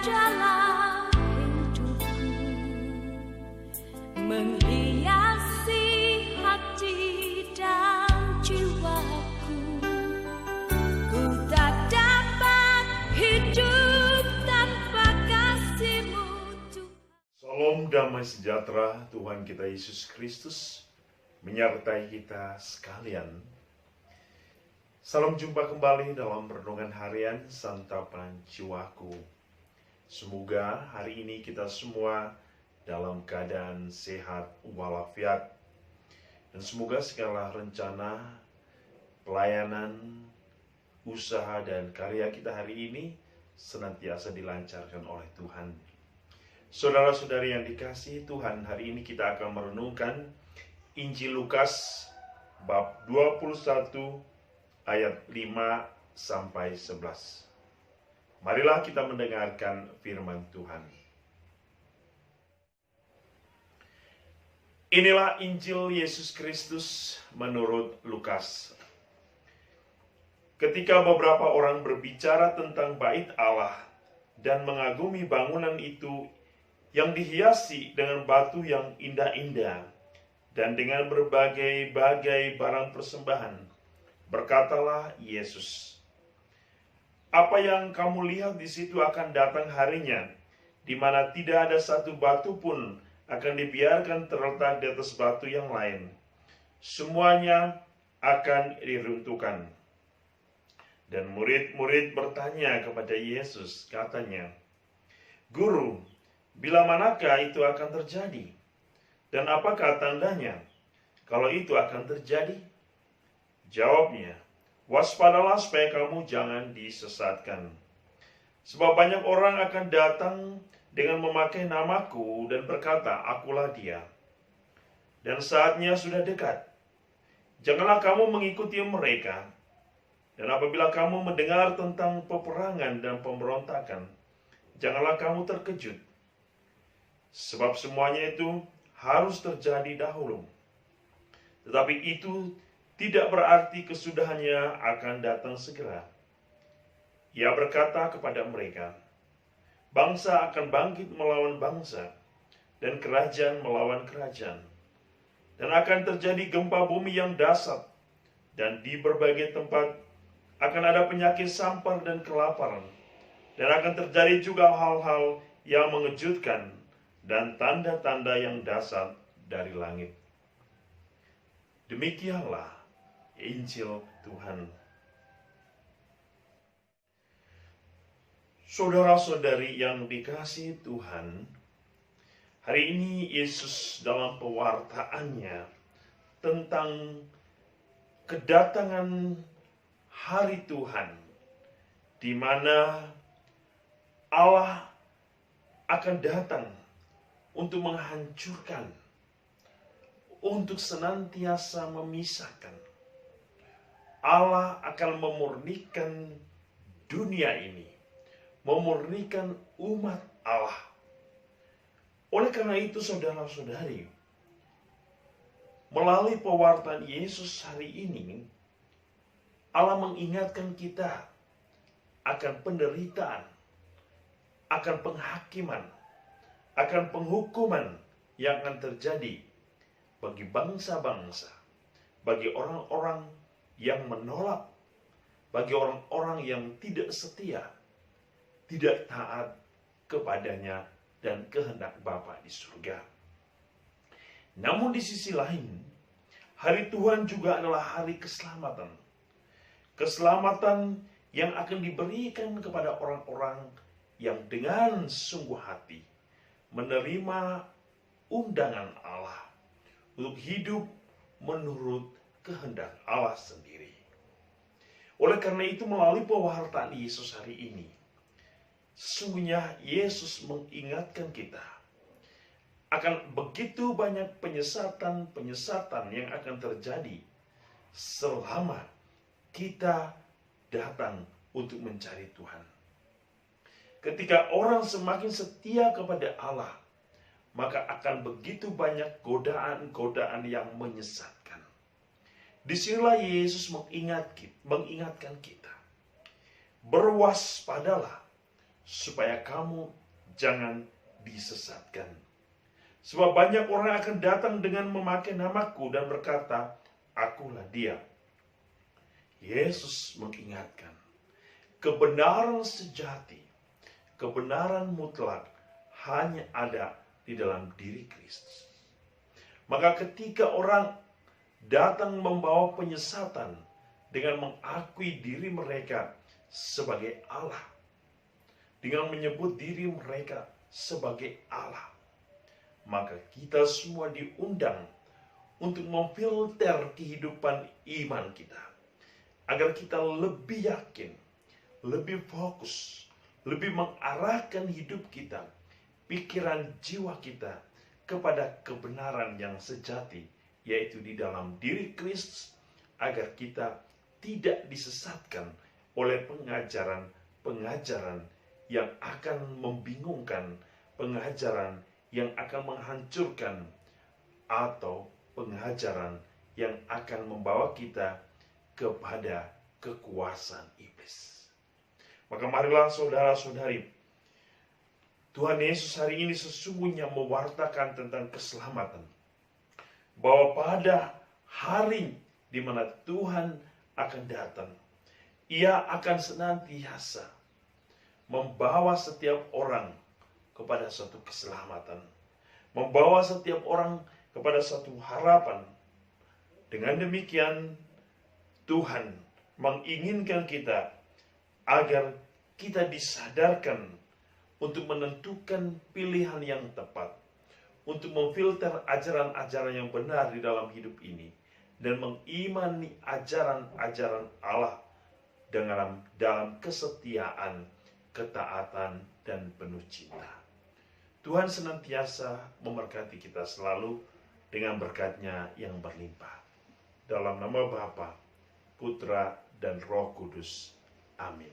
dalam hidupku, menghiasi hati dan jiwaku. Ku tak dapat hidup tanpa kasih-Mu, Tuhan. Salam damai sejahtera Tuhan kita Yesus Kristus menyertai kita sekalian. Salam jumpa kembali dalam renungan harian Santapan Jiwaku. Semoga hari ini kita semua dalam keadaan sehat walafiat. Dan semoga segala rencana, pelayanan, usaha dan karya kita hari ini senantiasa dilancarkan oleh Tuhan. Saudara-saudari yang dikasihi Tuhan, hari ini kita akan merenungkan Injil Lukas bab 21 ayat 5-11. Marilah kita mendengarkan firman Tuhan. Inilah Injil Yesus Kristus menurut Lukas. Ketika beberapa orang berbicara tentang bait Allah dan mengagumi bangunan itu yang dihiasi dengan batu yang indah-indah dan dengan berbagai-bagai barang persembahan, berkatalah Yesus, "Apa yang kamu lihat di situ akan datang harinya, di mana tidak ada satu batu pun akan dibiarkan terletak di atas batu yang lain. Semuanya akan diruntuhkan." Dan murid-murid bertanya kepada Yesus, katanya, "Guru, bila manakah itu akan terjadi? Dan apakah tandanya kalau itu akan terjadi?" Jawabnya, "Waspadalah supaya kamu jangan disesatkan. Sebab banyak orang akan datang dengan memakai namaku dan berkata, 'Akulah dia.' Dan saatnya sudah dekat. Janganlah kamu mengikuti mereka. Dan apabila kamu mendengar tentang peperangan dan pemberontakan, janganlah kamu terkejut. Sebab semuanya itu harus terjadi dahulu. Tetapi itu tidak berarti kesudahannya akan datang segera." Ia berkata kepada mereka, "Bangsa akan bangkit melawan bangsa, dan kerajaan melawan kerajaan. Dan akan terjadi gempa bumi yang dahsyat, dan di berbagai tempat akan ada penyakit sampar dan kelaparan. Dan akan terjadi juga hal-hal yang mengejutkan dan tanda-tanda yang dahsyat dari langit." Demikianlah Injil Tuhan. Saudara-saudari yang dikasihi Tuhan, hari ini Yesus dalam pewartaannya tentang kedatangan hari Tuhan, di mana Allah akan datang untuk menghancurkan, untuk senantiasa memisahkan. Allah akan memurnikan dunia ini, memurnikan umat Allah. Oleh karena itu, saudara-saudari, melalui pewartaan Yesus hari ini, Allah mengingatkan kita akan penderitaan, akan penghakiman, akan penghukuman yang akan terjadi bagi bangsa-bangsa, bagi orang-orang yang menolak, bagi orang-orang yang tidak setia, tidak taat kepadanya dan kehendak Bapa di surga. Namun di sisi lain, hari Tuhan juga adalah hari keselamatan. Keselamatan yang akan diberikan kepada orang-orang yang dengan sungguh hati menerima undangan Allah untuk hidup menurut kehendak Allah sendiri. Oleh karena itu, melalui pewartaan Yesus hari ini, sesungguhnya Yesus mengingatkan kita akan begitu banyak penyesatan yang akan terjadi selama kita datang untuk mencari Tuhan. Ketika orang semakin setia kepada Allah, maka akan begitu banyak godaan-godaan yang menyesatkan. Disinilah Yesus mengingatkan kita, berwaspadalah supaya kamu jangan disesatkan. Sebab banyak orang akan datang dengan memakai namaku dan berkata, akulah dia. Yesus mengingatkan, kebenaran sejati, kebenaran mutlak hanya ada di dalam diri Kristus. Maka ketika orang datang membawa penyesatan dengan mengakui diri mereka sebagai Allah, dengan menyebut diri mereka sebagai Allah, maka kita semua diundang untuk memfilter kehidupan iman kita, agar kita lebih yakin, lebih fokus, lebih mengarahkan hidup kita, pikiran jiwa kita kepada kebenaran yang sejati, yaitu di dalam diri Kristus, agar kita tidak disesatkan oleh pengajaran-pengajaran yang akan membingungkan, pengajaran yang akan menghancurkan, atau pengajaran yang akan membawa kita kepada kekuasaan iblis. Maka marilah saudara-saudari, Tuhan Yesus hari ini sesungguhnya mewartakan tentang keselamatan. Bahwa pada hari di mana Tuhan akan datang, Ia akan senantiasa membawa setiap orang kepada suatu keselamatan, membawa setiap orang kepada suatu harapan. Dengan demikian, Tuhan menginginkan kita agar kita disadarkan untuk menentukan pilihan yang tepat, untuk memfilter ajaran-ajaran yang benar di dalam hidup ini, dan mengimani ajaran-ajaran Allah dalam kesetiaan, ketaatan, dan penuh cinta. Tuhan senantiasa memberkati kita selalu dengan berkat-Nya yang berlimpah. Dalam nama Bapa, Putra, dan Roh Kudus. Amin.